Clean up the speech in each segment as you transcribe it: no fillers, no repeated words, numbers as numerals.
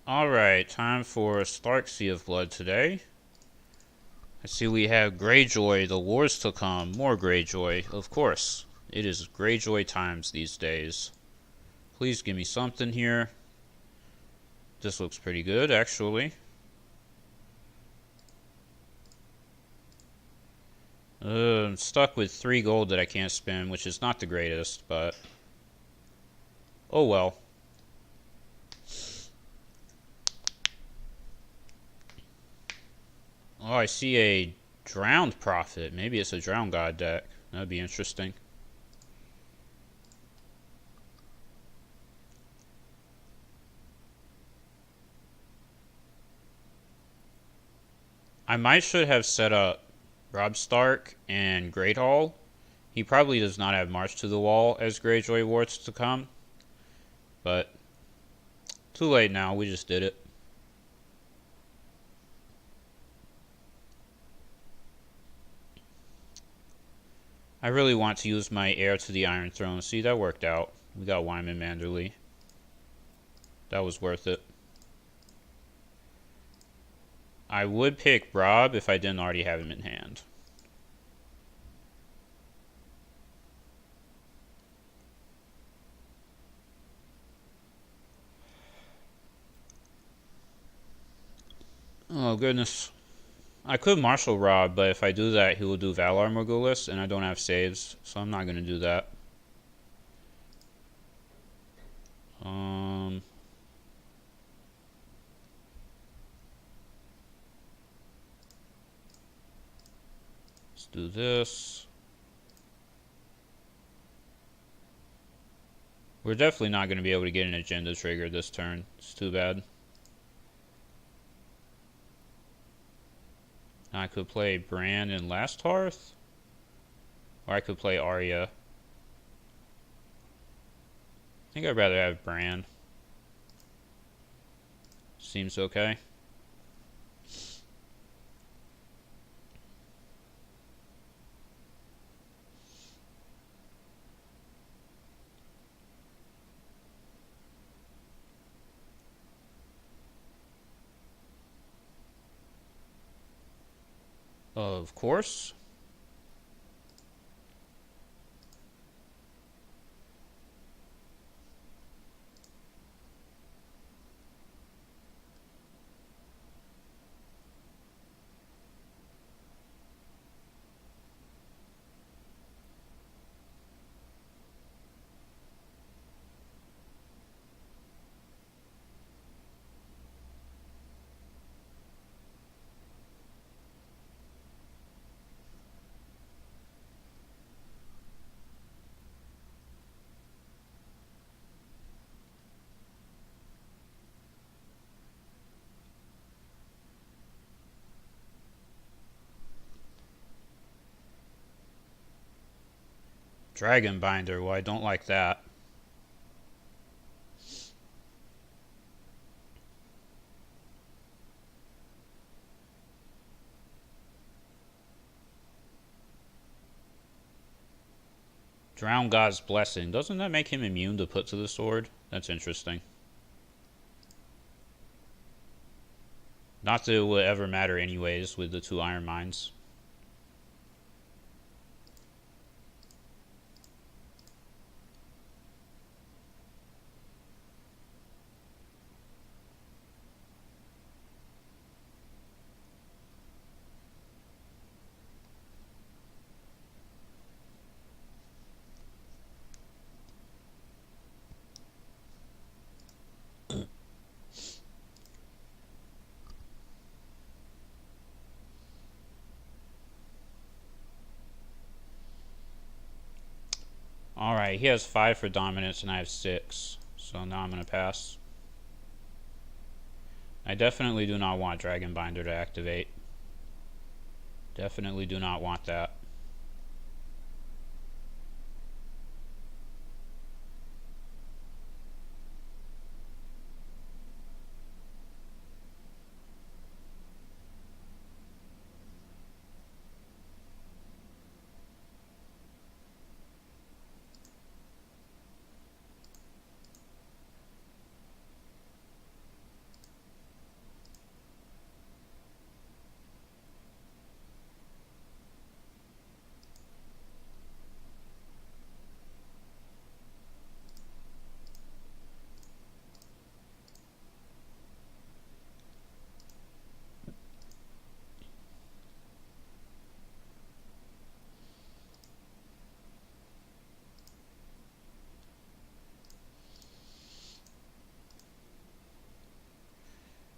Alright, time for Stark Sea of Blood today. I see we have Greyjoy, the wars to come. More Greyjoy, of course. It is Greyjoy times these days. Please give me something here. This looks pretty good, actually. I'm stuck with 3 gold that I can't spend, which is not the greatest, but... oh well. Oh, I see a Drowned Prophet. Maybe it's a Drowned God deck. That'd be interesting. I might should have set up Robb Stark and Great Hall. He probably does not have March to the Wall as Greyjoy Wars to come. But too late now, we just did it. I really want to use my heir to the Iron Throne. See, that worked out. We got Wyman Manderly. That was worth it. I would pick Robb if I didn't already have him in hand. Oh, goodness. I could Marshal Robb, but if I do that, he will do Valar Morghulis, and I don't have saves, so I'm not going to do that. Let's do this. We're definitely not going to be able to get an agenda trigger this turn. It's too bad. I could play Bran and Last Hearth, or I could play Arya. I think I'd rather have Bran. Seems okay. Of course. Dragon Binder, well, I don't like that. Drown God's Blessing. Doesn't that make him immune to put to the sword? That's interesting. Not that it would ever matter anyways with the 2 Iron Mines. Alright, he has 5 for dominance and I have 6. So now I'm going to pass. I definitely do not want Dragon Binder to activate. Definitely do not want that.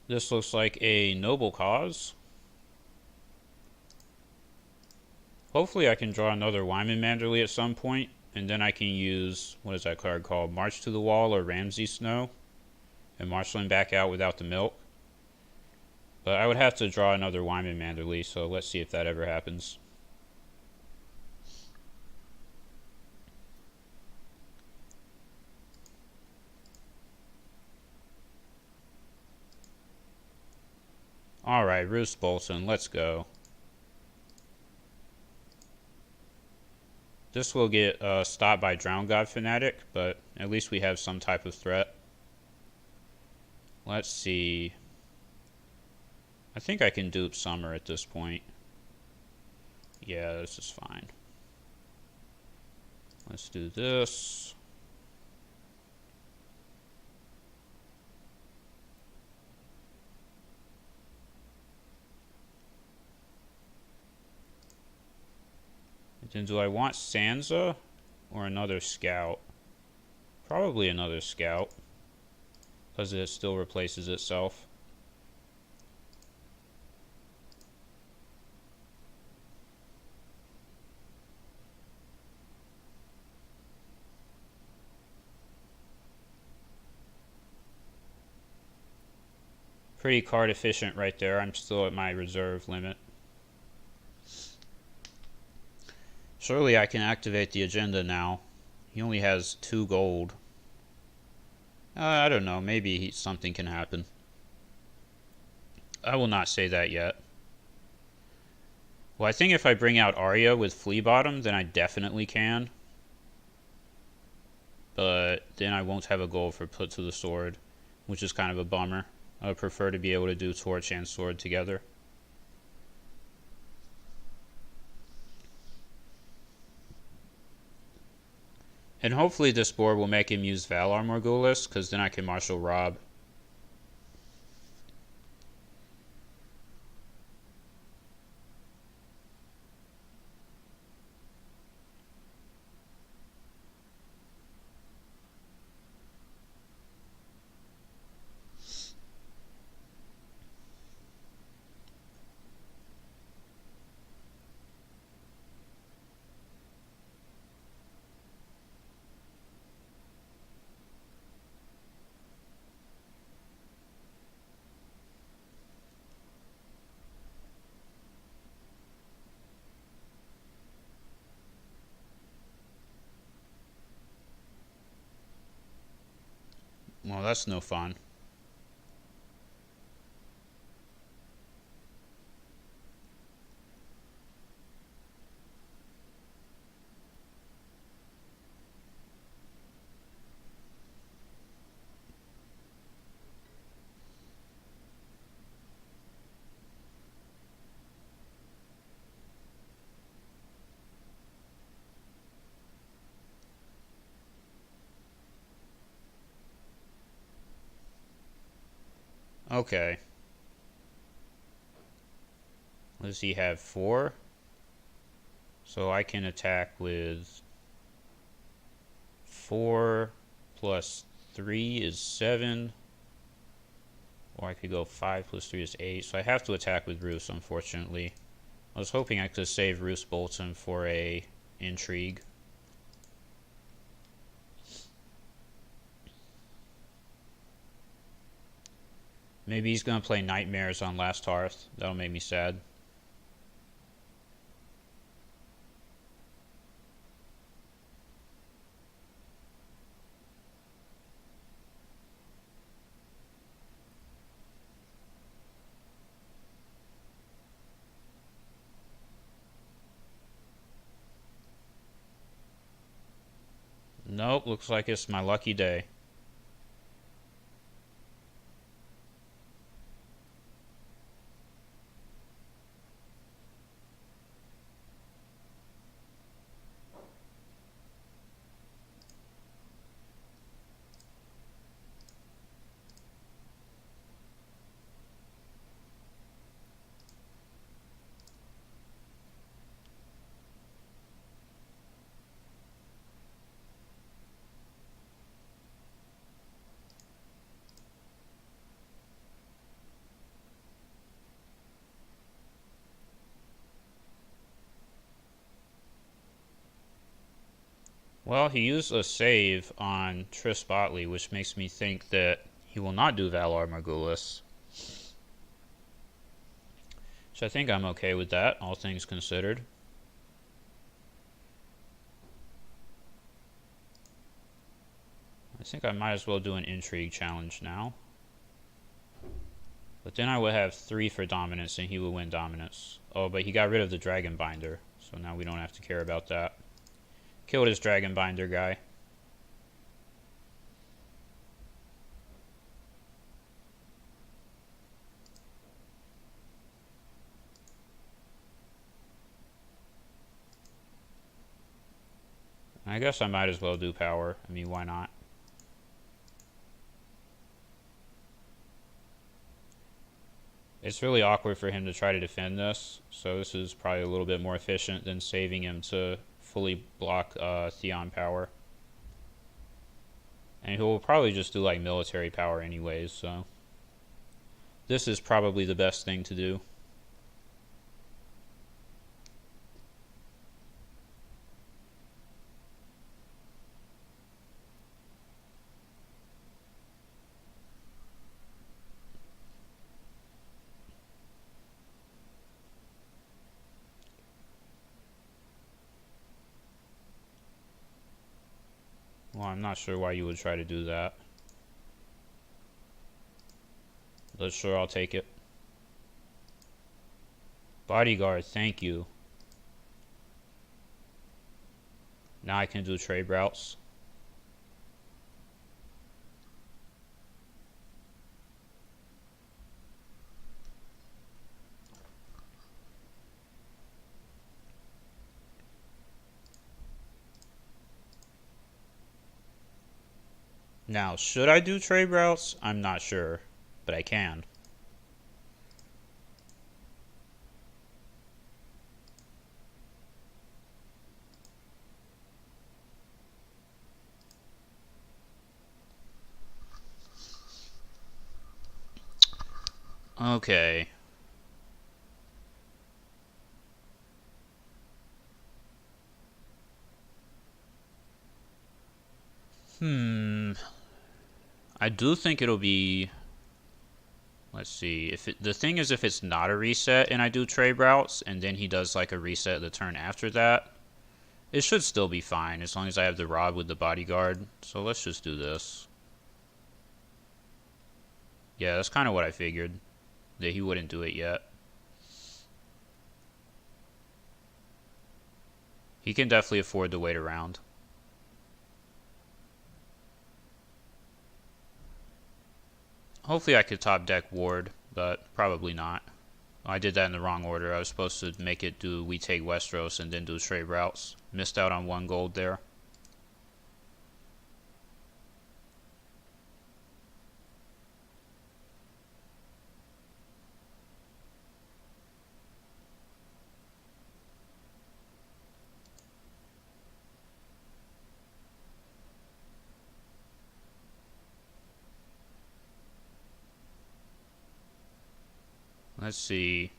This looks like a noble cause. Hopefully I can draw another Wyman Manderley at some point, and then I can use, what is that card called? March to the Wall or Ramsay Snow, and marshal him back out without the milk. But I would have to draw another Wyman Manderley, so let's see if that ever happens. Alright, Roose Bolton, let's go. This will get stopped by Drowned God Fanatic, but at least we have some type of threat. Let's see. I think I can dupe Summer at this point. Yeah, this is fine. Let's do this. And then do I want Sansa or another scout? Probably another scout, because it still replaces itself. Pretty card efficient right there. I'm still at my reserve limit. Surely I can activate the agenda now. He only has 2 gold. I don't know. Maybe something can happen. I will not say that yet. Well, I think if I bring out Arya with Flea Bottom, then I definitely can. But then I won't have a gold for Put to the Sword, which is kind of a bummer. I would prefer to be able to do Torch and Sword together. And hopefully this board will make him use Valar Morghulis, because then I can marshal Robb. Well, that's no fun. Okay. What does he have? 4? So I can attack with 4 plus 3 is 7. Or I could go 5 plus 3 is 8. So I have to attack with Roose, unfortunately. I was hoping I could save Roose Bolton for a intrigue. Maybe he's going to play Nightmares on Last Hearth. That'll make me sad. Nope, looks like it's my lucky day. Well, he used a save on Triss Botley, which makes me think that he will not do Valar Morghulis. So I think I'm okay with that, all things considered. I think I might as well do an intrigue challenge now. But then I would have 3 for dominance and he would win dominance. Oh, but he got rid of the dragon binder, so now we don't have to care about that. Killed his dragon binder guy. I guess I might as well do power. I mean, why not? It's really awkward for him to try to defend this, so this is probably a little bit more efficient than saving him to fully block Theon power. And he will probably just do like military power anyways, so this is probably the best thing to do. Well, I'm not sure why you would try to do that. But sure, I'll take it. Bodyguard, thank you. Now I can do trade routes. Now, should I do trade routes? I'm not sure, but I can. Okay. I do think it'll be. Let's see. The thing is, if it's not a reset and I do trade routes, and then he does like a reset the turn after that, it should still be fine as long as I have the rod with the bodyguard. So let's just do this. Yeah, that's kind of what I figured, that he wouldn't do it yet. He can definitely afford to wait around. Hopefully I could top deck Ward, but probably not. I did that in the wrong order. I was supposed to make it do We Take Westeros and then do trade routes. Missed out on 1 gold there. Let's see.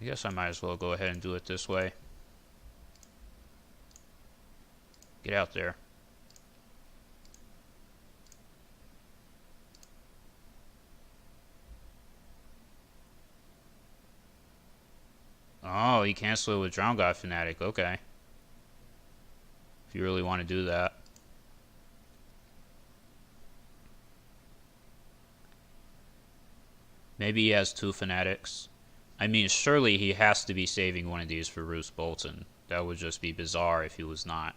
I guess I might as well go ahead and do it this way. Get out there. Oh, he canceled it with Drown God Fanatic. Okay. If you really want to do that. Maybe he has 2 Fanatics. I mean, surely he has to be saving one of these for Roose Bolton. That would just be bizarre if he was not.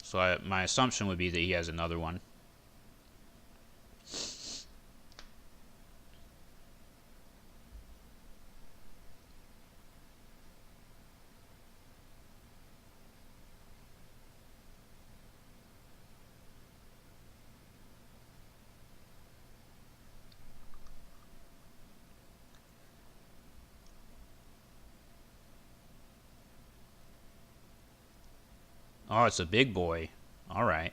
So my assumption would be that he has another one. Oh, it's a big boy. Alright.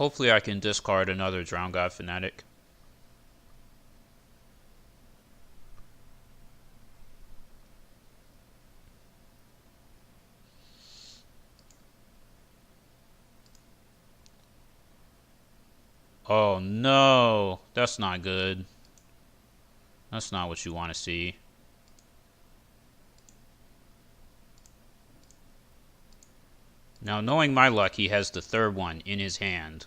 Hopefully I can discard another Drown God Fanatic. Oh no, that's not good. That's not what you want to see. Now, knowing my luck, he has the third one in his hand.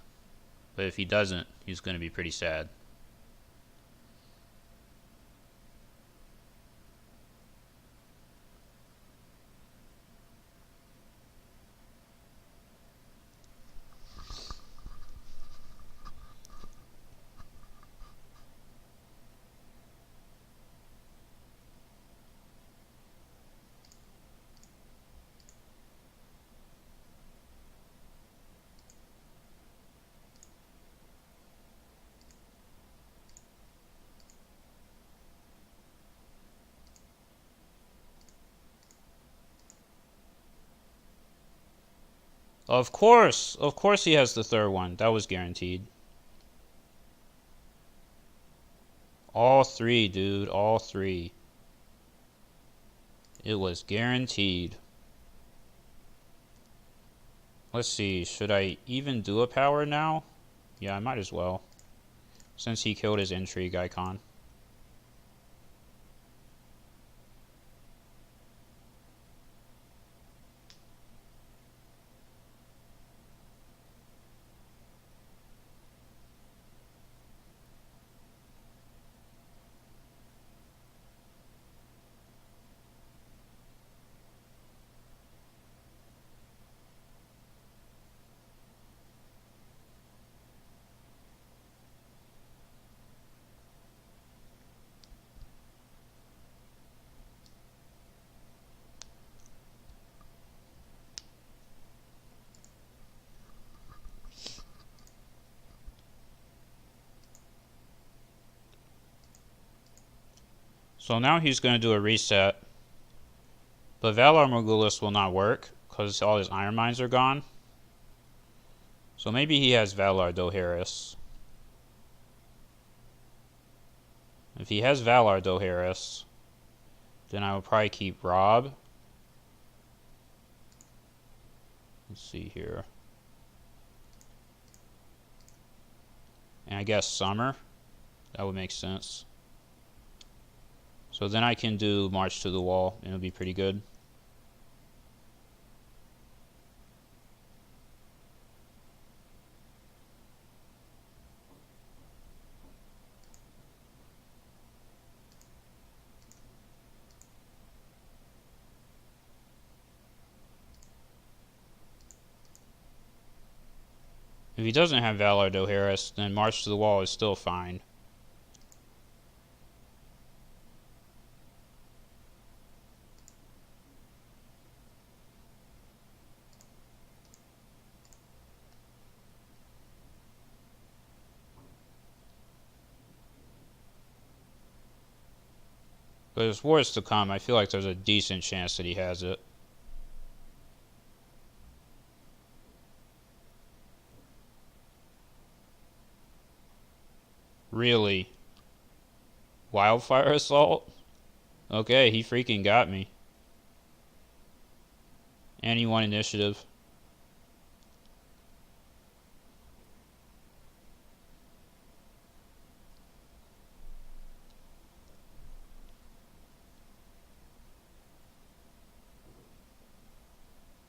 But if he doesn't, he's going to be pretty sad. Of course he has the third one. That was guaranteed. All three, dude, all three. It was guaranteed. Let's see, should I even do a power now? Yeah, I might as well, since he killed his intrigue icon. So now he's going to do a reset. But Valar Morghulis will not work, because all his Iron Mines are gone. So maybe he has Valar Dohaeris. If he has Valar Dohaeris, then I will probably keep Rob. Let's see here. And I guess Summer. That would make sense. So then I can do March to the Wall, and it'll be pretty good. If he doesn't have Valar Dohaeris, then March to the Wall is still fine. But as wars to come, I feel like there's a decent chance that he has it. Really? Wildfire Assault? Okay, he freaking got me. And he won initiative.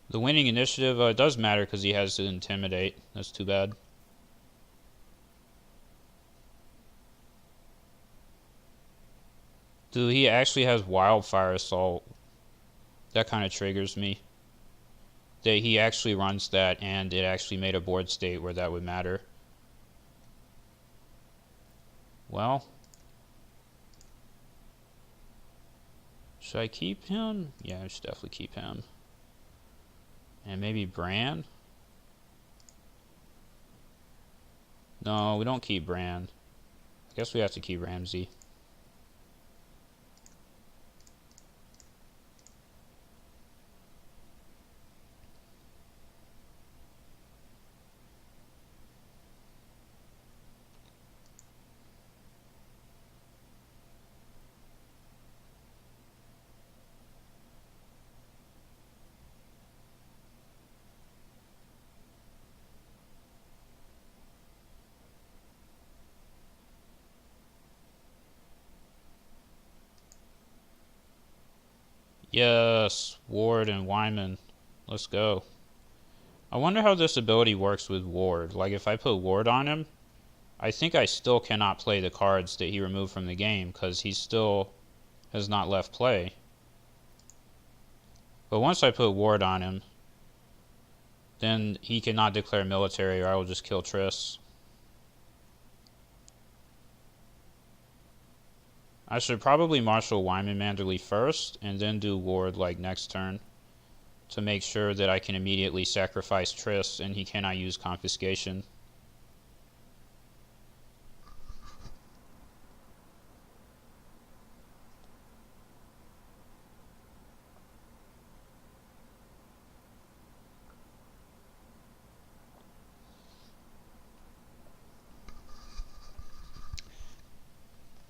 The winning initiative does matter because he has to intimidate. That's too bad. Dude, he actually has Wildfire Assault. That kind of triggers me. That he actually runs that, and it actually made a board state where that would matter. Well, should I keep him? Yeah, I should definitely keep him. And maybe Bran? No, we don't keep Bran. I guess we have to keep Ramsay. Yes, Ward and Wyman. Let's go. I wonder how this ability works with Ward. Like, if I put Ward on him, I think I still cannot play the cards that he removed from the game because he still has not left play. But once I put Ward on him, then he cannot declare military or I will just kill Triss. I should probably marshal Wyman Manderly first and then do Ward like next turn to make sure that I can immediately sacrifice Triss and he cannot use confiscation.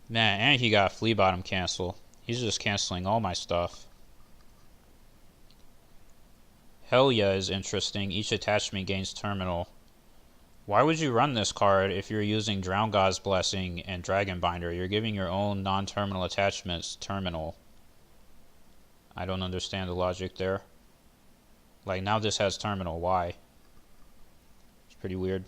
Man, and he got Flea Bottom cancel. He's just canceling all my stuff. Hell yeah is interesting. Each attachment gains terminal. Why would you run this card if you're using Drown God's Blessing and Dragon Binder? You're giving your own non-terminal attachments terminal. I don't understand the logic there. Like, now this has terminal. Why? It's pretty weird.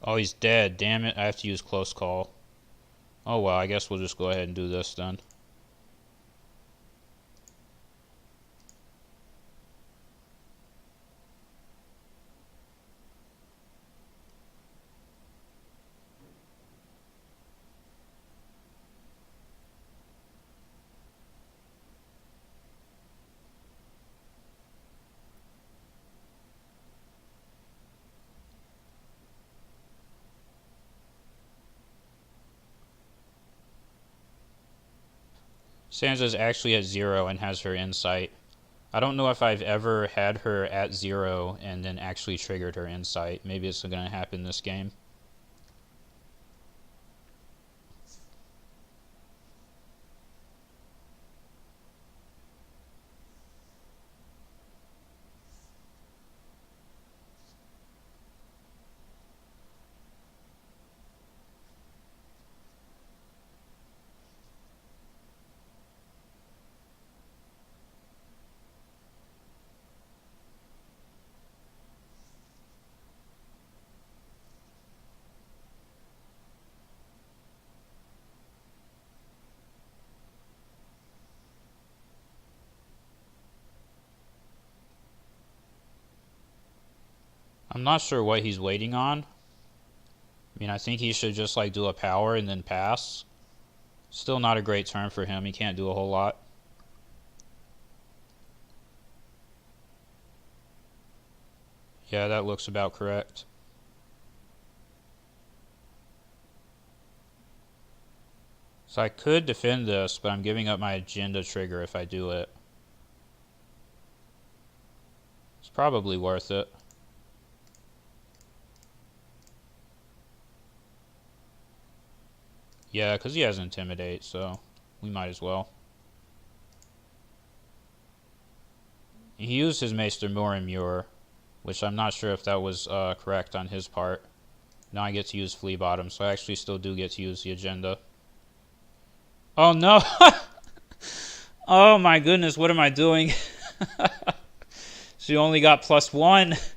Oh, he's dead. Damn it. I have to use close call. Oh, well, I guess we'll just go ahead and do this then. Sansa's actually at 0 and has her insight. I don't know if I've ever had her at 0 and then actually triggered her insight. Maybe it's going to happen this game. I'm not sure what he's waiting on. I mean, I think he should just like do a power and then pass. Still not a great turn for him. He can't do a whole lot. Yeah, that looks about correct. So I could defend this, but I'm giving up my agenda trigger if I do it. It's probably worth it. Yeah, because he has Intimidate, so we might as well. He used his Maester Muir, which I'm not sure if that was correct on his part. Now I get to use Flea Bottom, so I actually still do get to use the agenda. Oh no! Oh my goodness, what am I doing? She only got +1.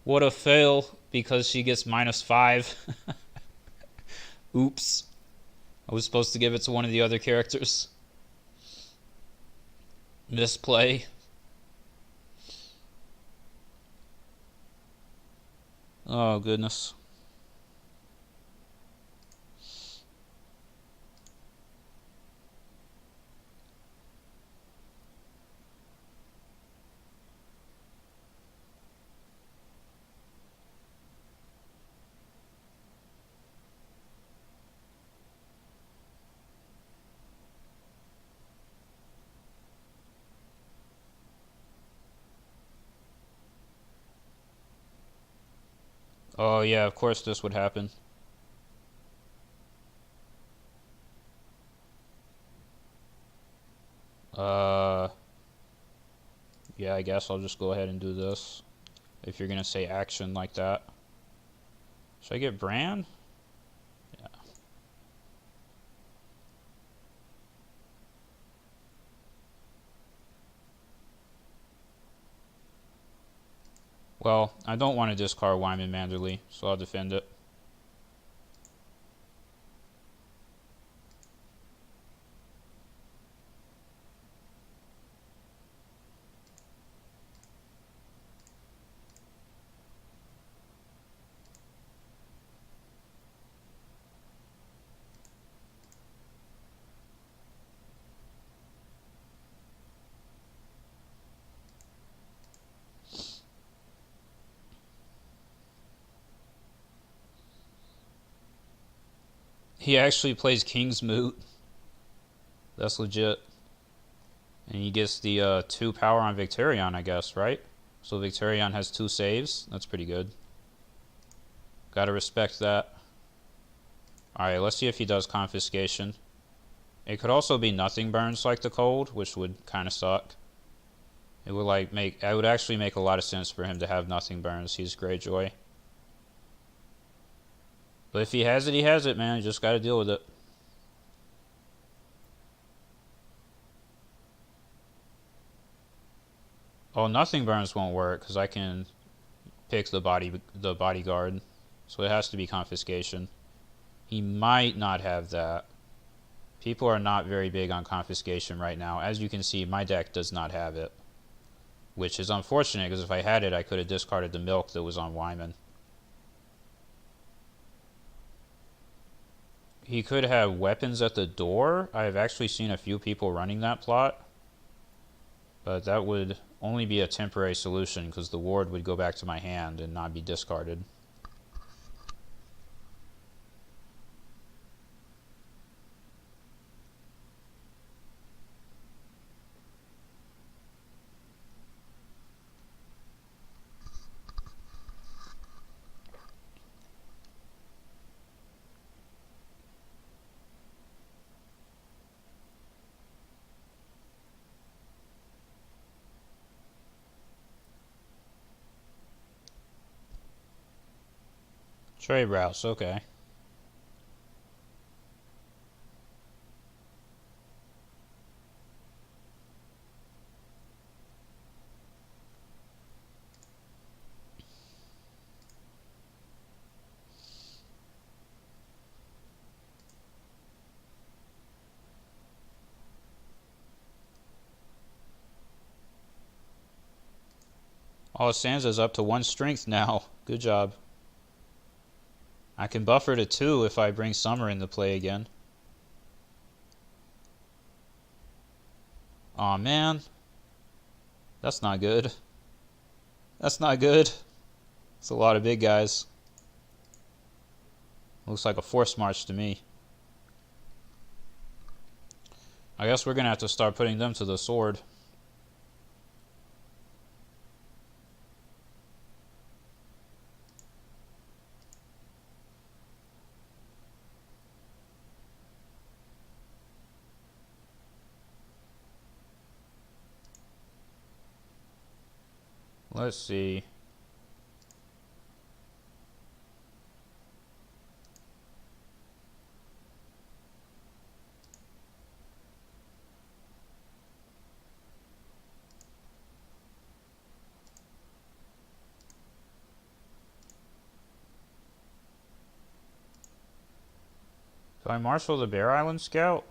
What a fail, because she gets -5. Oops. I was supposed to give it to one of the other characters. Misplay. Oh goodness. Oh yeah, of course this would happen. Yeah, I guess I'll just go ahead and do this. If you're gonna say action like that. Should I get Bran? Yeah. Well, I don't want to discard Wyman Manderley, so I'll defend it. He actually plays King's Moot. That's legit. And he gets the 2 power on Victarion, I guess, right? So Victarion has 2 saves. That's pretty good. Gotta respect that. Alright, let's see if he does Confiscation. It could also be nothing burns like the cold, which would kind of suck. It would it would actually make a lot of sense for him to have nothing burns. He's Greyjoy. But if he has it, man. You just gotta deal with it. Oh, nothing burns won't work because I can pick the bodyguard. So it has to be Confiscation. He might not have that. People are not very big on Confiscation right now. As you can see, my deck does not have it. Which is unfortunate, because if I had it, I could have discarded the milk that was on Wyman. He could have weapons at the door. I've actually seen a few people running that plot. But that would only be a temporary solution, because the ward would go back to my hand and not be discarded. Trade routes, okay. Oh, Sansa's up to 1 strength now. Good job. I can buffer to 2 if I bring Summer into play again. Aw, man. That's not good. That's not good. It's a lot of big guys. Looks like a force march to me. I guess we're gonna have to start putting them to the sword. Let's see. Do I marshal the Bear Island Scout?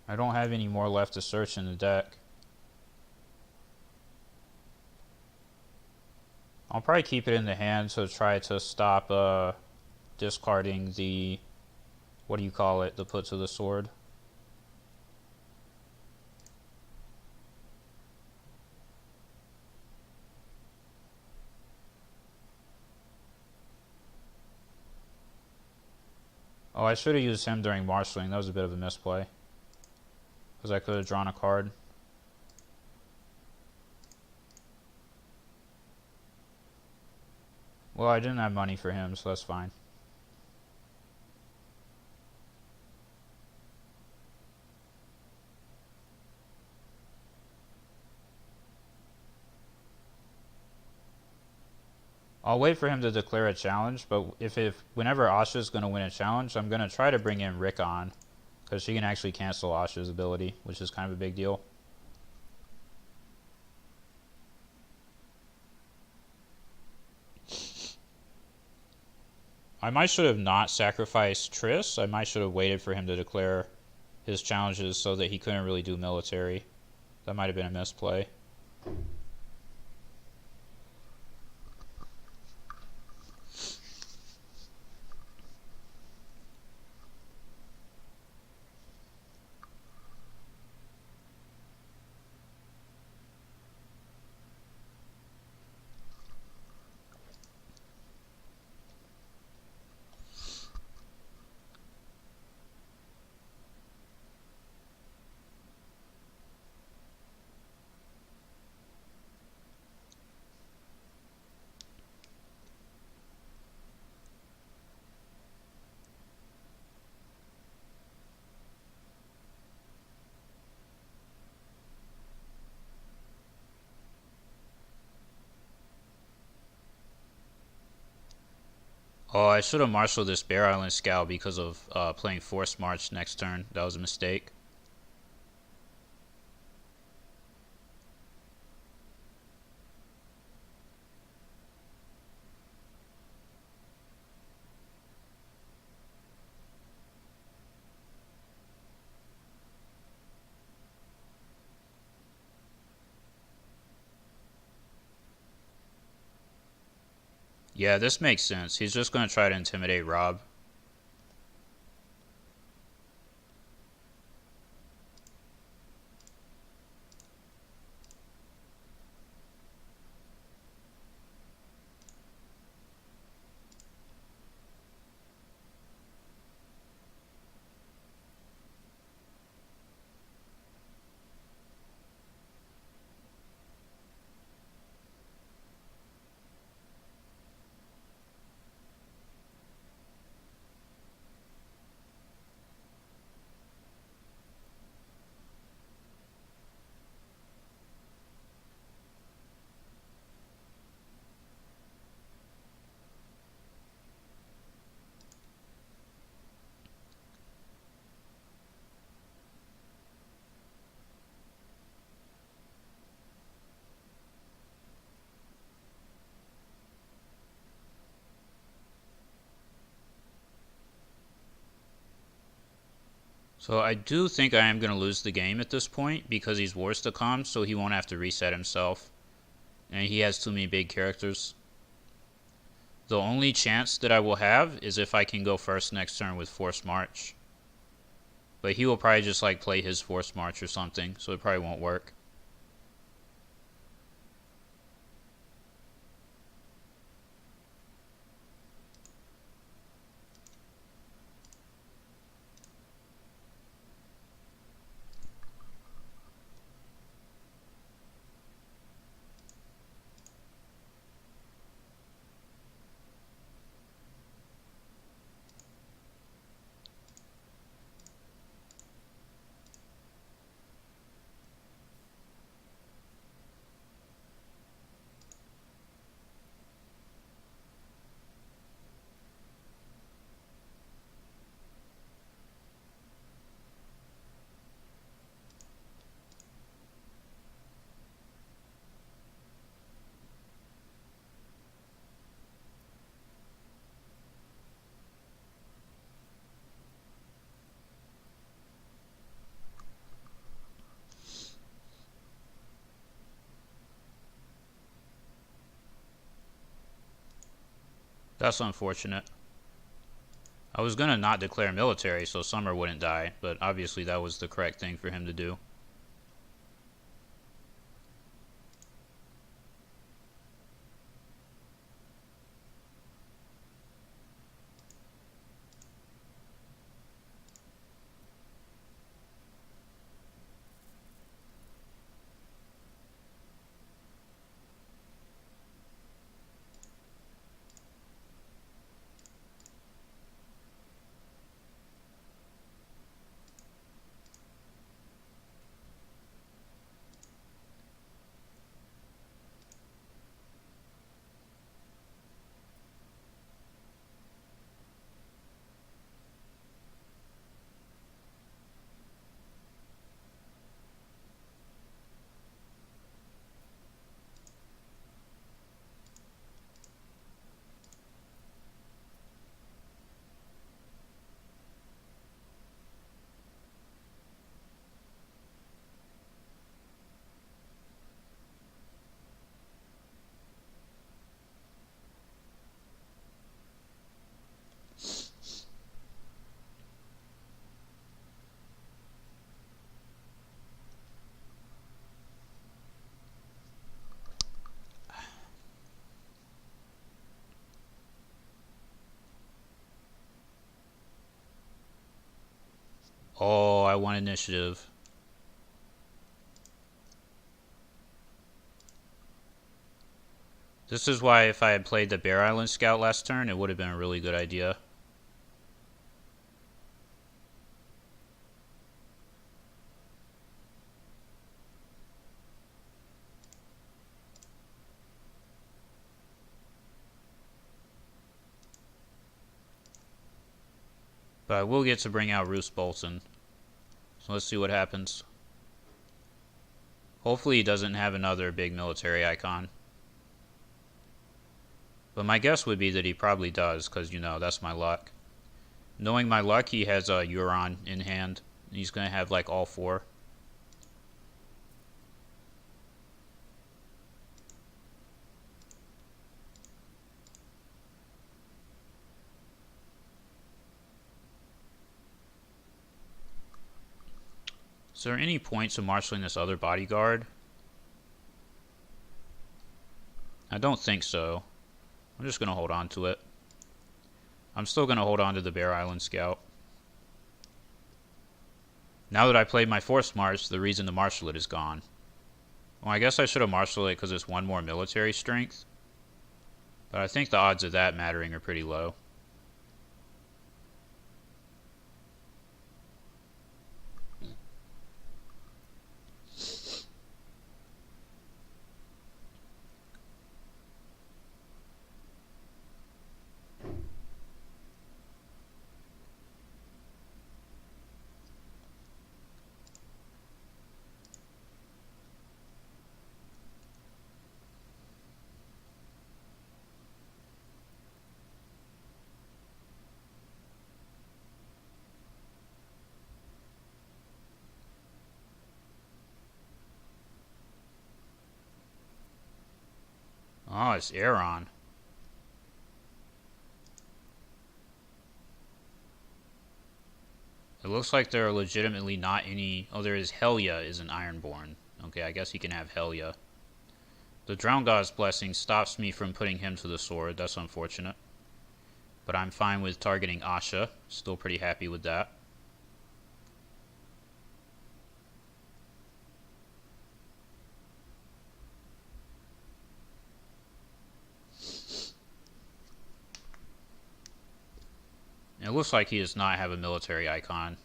I don't have any more left to search in the deck. I'll probably keep it in the hand to try to stop discarding the, what do you call it, the put to the sword. Oh, I should have used him during marshalling. That was a bit of a misplay. Because I could have drawn a card. Well, I didn't have money for him, so that's fine. I'll wait for him to declare a challenge, but whenever Asha's going to win a challenge, I'm going to try to bring in Rick on, because she can actually cancel Asha's ability, which is kind of a big deal. I might should have not sacrificed Triss. I might should have waited for him to declare his challenges so that he couldn't really do military. That might have been a misplay. Oh, I should have marshaled this Bear Island Scout because of playing Force March next turn. That was a mistake. Yeah, this makes sense. He's just going to try to intimidate Rob. So I do think I am going to lose the game at this point because he's Wars to Come, so he won't have to reset himself. And he has too many big characters. The only chance that I will have is if I can go first next turn with Force March. But he will probably just like play his Force March or something, so it probably won't work. That's unfortunate. I was going to not declare military so Summer wouldn't die, but obviously that was the correct thing for him to do. Oh, I want initiative. This is why if I had played the Bear Island Scout last turn, it would have been a really good idea. But I will get to bring out Roose Bolton. So let's see what happens. Hopefully he doesn't have another big military icon. But my guess would be that he probably does, because, you know, that's my luck. Knowing my luck, he has a Euron in hand. He's going to have, like, all 4. Is there any point to marshaling this other bodyguard? I don't think so. I'm just going to hold on to it. I'm still going to hold on to the Bear Island Scout. Now that I played my forced march, the reason to marshal it is gone. Well, I guess I should have marshaled it because it's 1 more military strength. But I think the odds of that mattering are pretty low. Oh, it's Aeron. It looks like there are legitimately not any... Oh, there is Helya is an Ironborn. Okay, I guess he can have Helya. The Drowned God's Blessing stops me from putting him to the sword. That's unfortunate. But I'm fine with targeting Asha. Still pretty happy with that. It looks like he does not have a military icon.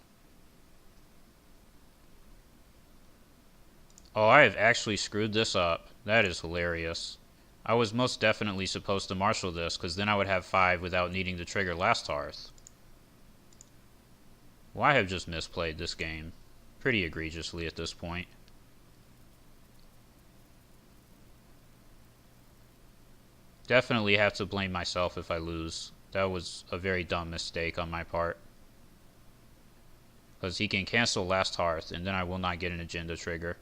Oh, I have actually screwed this up. That is hilarious. I was most definitely supposed to marshal this, because then I would have 5 without needing to trigger Last Hearth. Well, I have just misplayed this game. Pretty egregiously at this point. Definitely have to blame myself if I lose. That was a very dumb mistake on my part. Because he can cancel Last Hearth, and then I will not get an agenda trigger.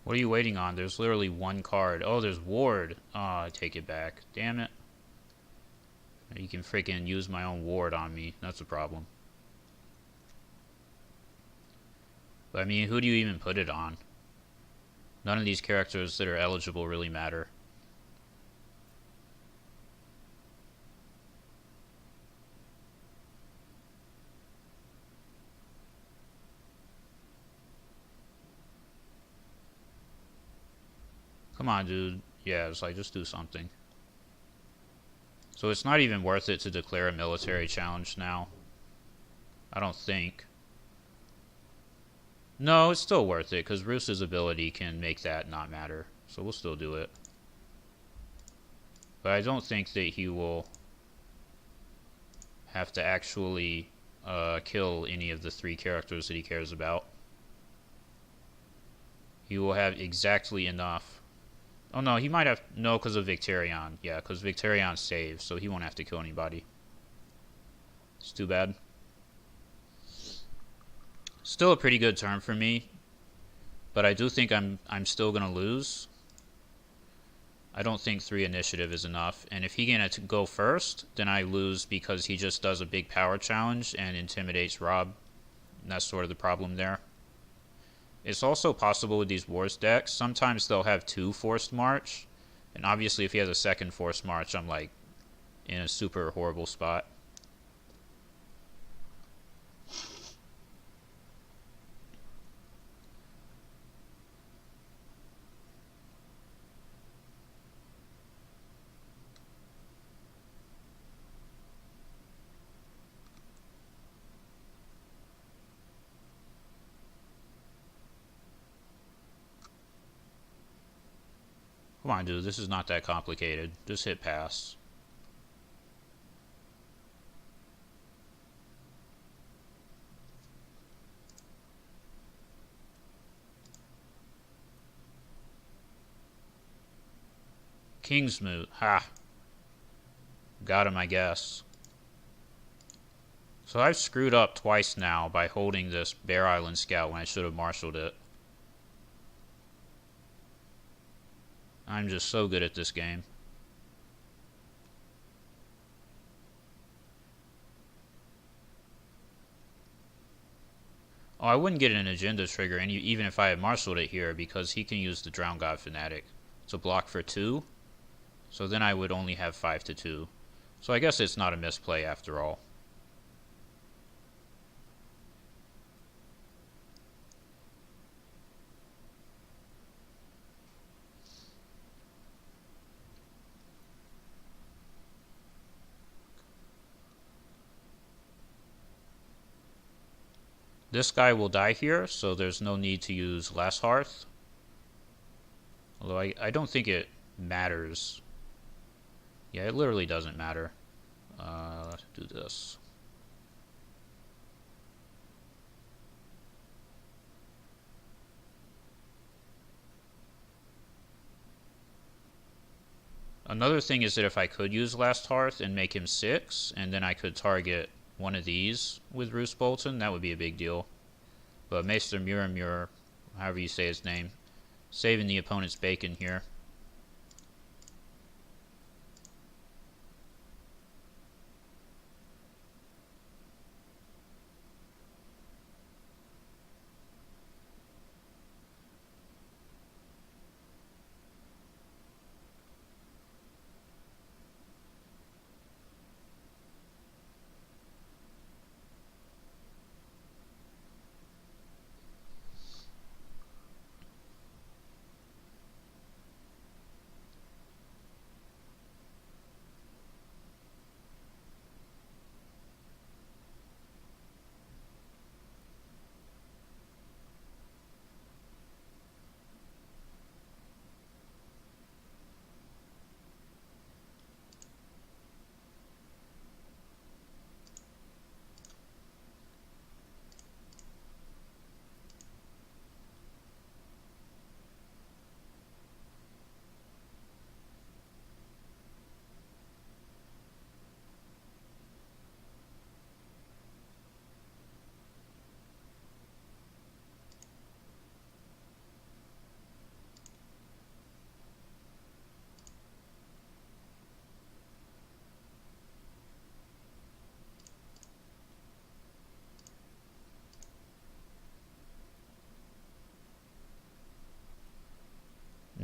What are you waiting on? There's literally 1 card. Oh, there's Ward. Oh, I take it back. Damn it. You can freaking use my own Ward on me. That's a problem. But I mean, who do you even put it on? None of these characters that are eligible really matter. Come on, dude. Yeah, it's like, just do something. So it's not even worth it to declare a military challenge now. I don't think. No, it's still worth it, because Roose's ability can make that not matter. So we'll still do it. But I don't think that he will have to actually kill any of the 3 characters that he cares about. He will have exactly enough. Oh no, he might have... No, because of Victarion. Yeah, because Victarion saves, so he won't have to kill anybody. It's too bad. Still a pretty good turn for me, but I do think I'm still going to lose. I don't think 3 initiative is enough, and if he can go first, then I lose because he just does a big power challenge and intimidates Rob. And that's sort of the problem there. It's also possible with these Wars decks, sometimes they'll have 2 Forced March, and obviously if he has a second Forced March, I'm like in a super horrible spot. Come on, dude, this is not that complicated. Just hit pass. Kingsmoot. Ha. Got him, I guess. So I've screwed up twice now by holding this Bear Island Scout when I should have marshaled it. I'm just so good at this game. Oh, I wouldn't get an agenda trigger even if I had marshaled it here because he can use the Drown God Fanatic to block for 2. So then I would only have 5 to 2. So I guess it's not a misplay after all. This guy will die here, so there's no need to use Last Hearth. Although I don't think it matters. Yeah, it literally doesn't matter. Let's do this. Another thing is that if I could use Last Hearth and make him 6, and then I could target one of these with Roose Bolton, that would be a big deal. But Maester Muramur, however you say his name, saving the opponent's bacon here.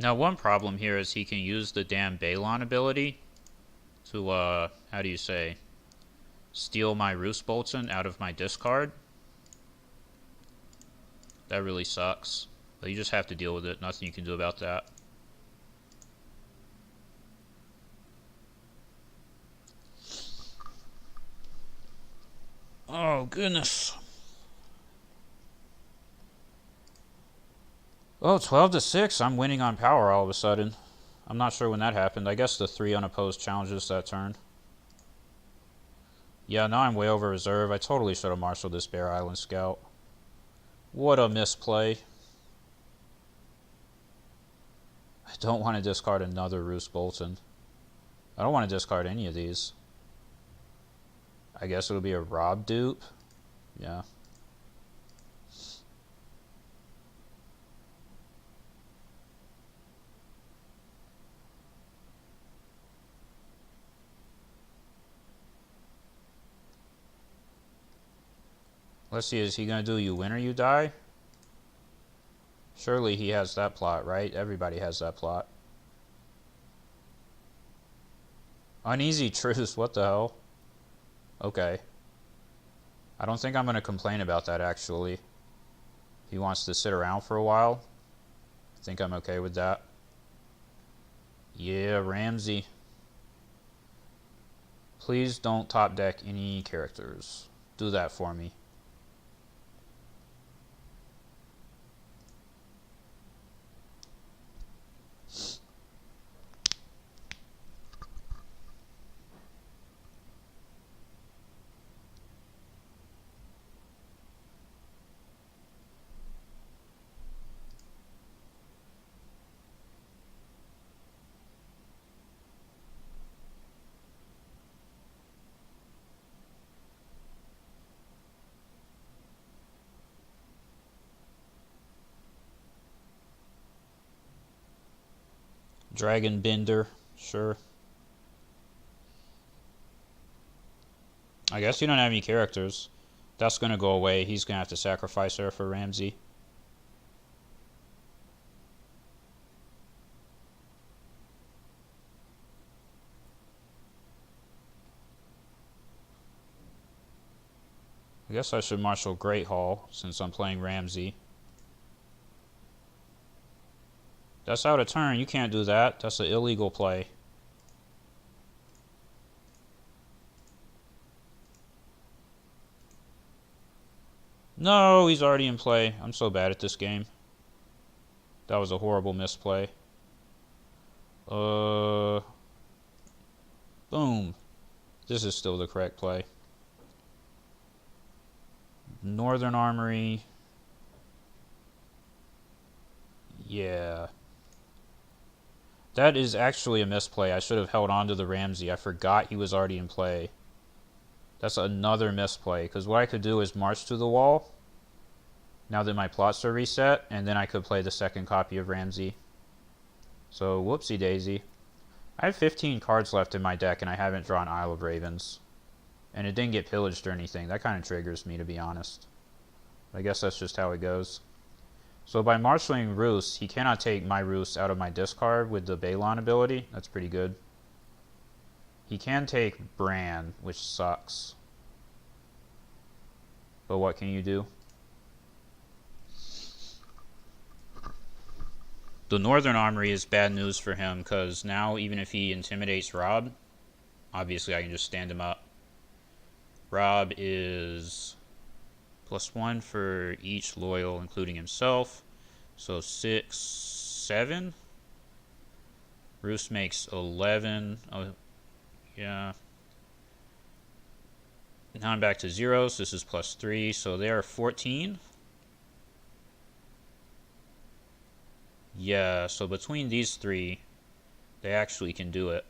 Now one problem here is he can use the damn Balon ability to, how do you say, steal my Roose Bolton out of my discard. That really sucks. But you just have to deal with it. Nothing you can do about that. Oh, goodness. Oh, 12 to 6. I'm winning on power all of a sudden. I'm not sure when that happened. I guess the 3 unopposed challenges that turn. Yeah, now I'm way over reserve. I totally should have marshaled this Bear Island Scout. What a misplay. I don't want to discard another Roose Bolton. I don't want to discard any of these. I guess it'll be a Rob dupe. Yeah. Let's see, is he going to do you win or you die? Surely he has that plot, right? Everybody has that plot. Uneasy truce, what the hell? Okay. I don't think I'm going to complain about that, actually. If he wants to sit around for a while, I think I'm okay with that. Yeah, Ramsey. Please don't top deck any characters. Do that for me. Dragon Bender, sure. I guess you don't have any characters. That's going to go away. He's going to have to sacrifice her for Ramsey. I guess I should marshal Great Hall since I'm playing Ramsey. That's out of turn. You can't do that. That's an illegal play. No, he's already in play. I'm so bad at this game. That was a horrible misplay. Boom. This is still the correct play. Northern Armory. Yeah. That is actually a misplay. I should have held on to the Ramsey. I forgot he was already in play. That's another misplay, because what I could do is march to the wall, now that my plots are reset, and then I could play the second copy of Ramsey. So, whoopsie daisy. I have 15 cards left in my deck, and I haven't drawn Isle of Ravens. And it didn't get pillaged or anything. That kind of triggers me, to be honest. I guess that's just how it goes. So by marshaling Roos, he cannot take my Roos out of my discard with the Balon ability. That's pretty good. He can take Bran, which sucks. But what can you do? The Northern Armory is bad news for him, because now even if he intimidates Rob, obviously I can just stand him up. Rob is +1 for each loyal, including himself. So 6, 7. Roos makes 11. Oh, yeah. Now I'm back to 0, so this is +3. So they are 14. Yeah, so between these three, they actually can do it.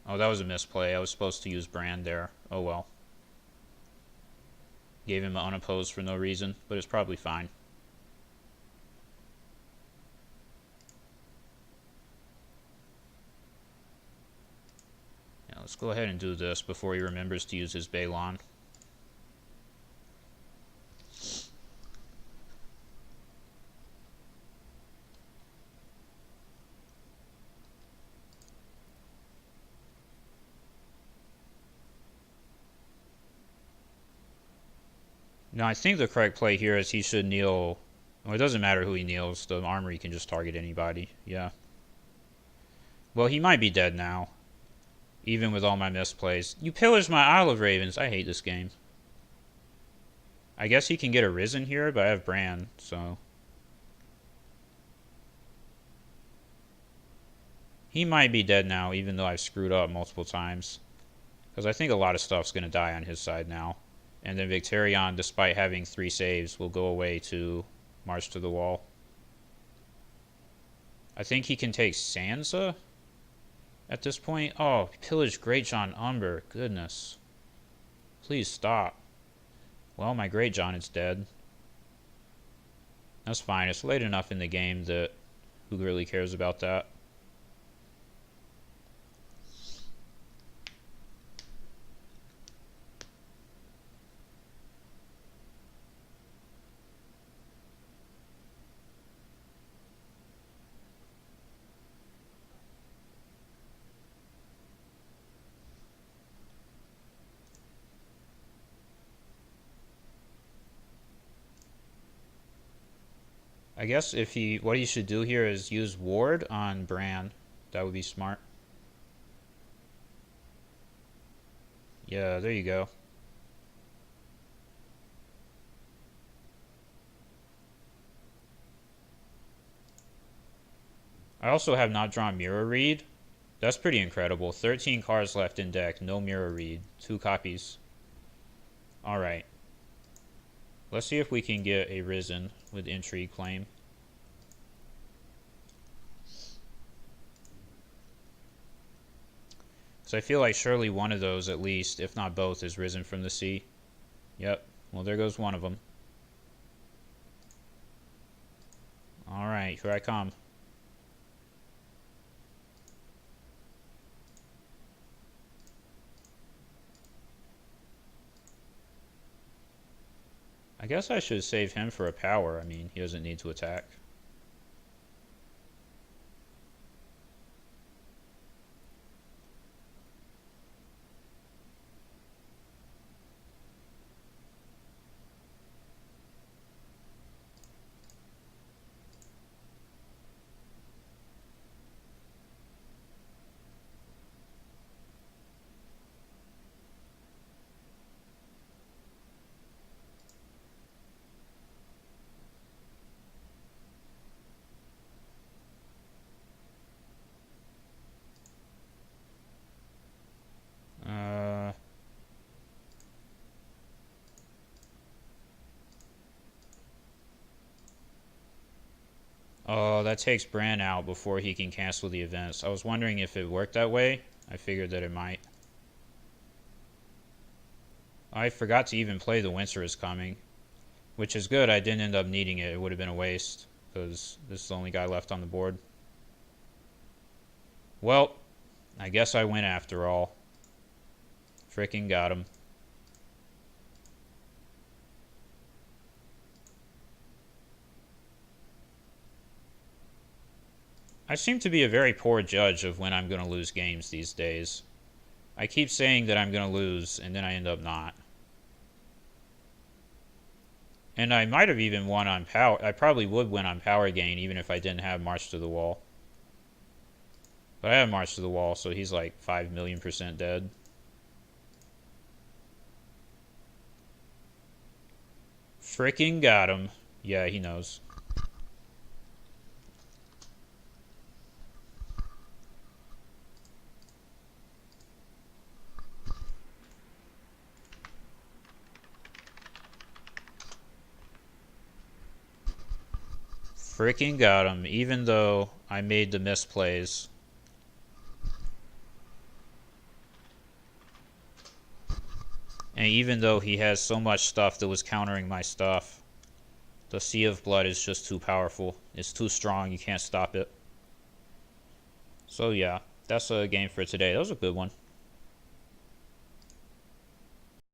Oh, that was a misplay. I was supposed to use Brand there. Oh well. Gave him an unopposed for no reason, but it's probably fine. Now let's go ahead and do this before he remembers to use his Balon. Now I think the correct play here is he should kneel. Well, it doesn't matter who he kneels. The armory can just target anybody. Yeah. Well, he might be dead now. Even with all my misplays. You pillaged my Isle of Ravens. I hate this game. I guess he can get a Risen here, but I have Bran, so. He might be dead now, even though I've screwed up multiple times. Because I think a lot of stuff's going to die on his side now. And then Victarion, despite having 3 saves, will go away to March to the Wall. I think he can take Sansa at this point. Oh, pillage Greatjon Umber. Goodness. Please stop. Well, my Greatjon is dead. That's fine. It's late enough in the game that who really cares about that? I guess what he should do here is use Ward on Bran. That would be smart. Yeah, there you go. I also have not drawn Mirror Read. That's pretty incredible. 13 cards left in deck, no Mirror Read. 2 copies. Alright. Let's see if we can get a Risen with Intrigue Claim. So I feel like surely one of those at least, if not both, is Risen from the Sea. Yep. Well, there goes one of them. Alright, here I come. I guess I should save him for a power. I mean, he doesn't need to attack. Oh, that takes Bran out before he can cancel the events. I was wondering if it worked that way. I figured that it might. I forgot to even play The Winter is Coming, which is good. I didn't end up needing it. It would have been a waste because this is the only guy left on the board. Well, I guess I win after all. Frickin' got him. I seem to be a very poor judge of when I'm going to lose games these days. I keep saying that I'm going to lose, and then I end up not. And I might have even won on power. I probably would win on power gain, even if I didn't have March to the Wall. But I have March to the Wall, so he's like 5,000,000% dead. Frickin' got him. Yeah, he knows. Frickin' got him, even though I made the misplays. And even though he has so much stuff that was countering my stuff, the Sea of Blood is just too powerful. It's too strong, you can't stop it. So yeah, that's a game for today. That was a good one.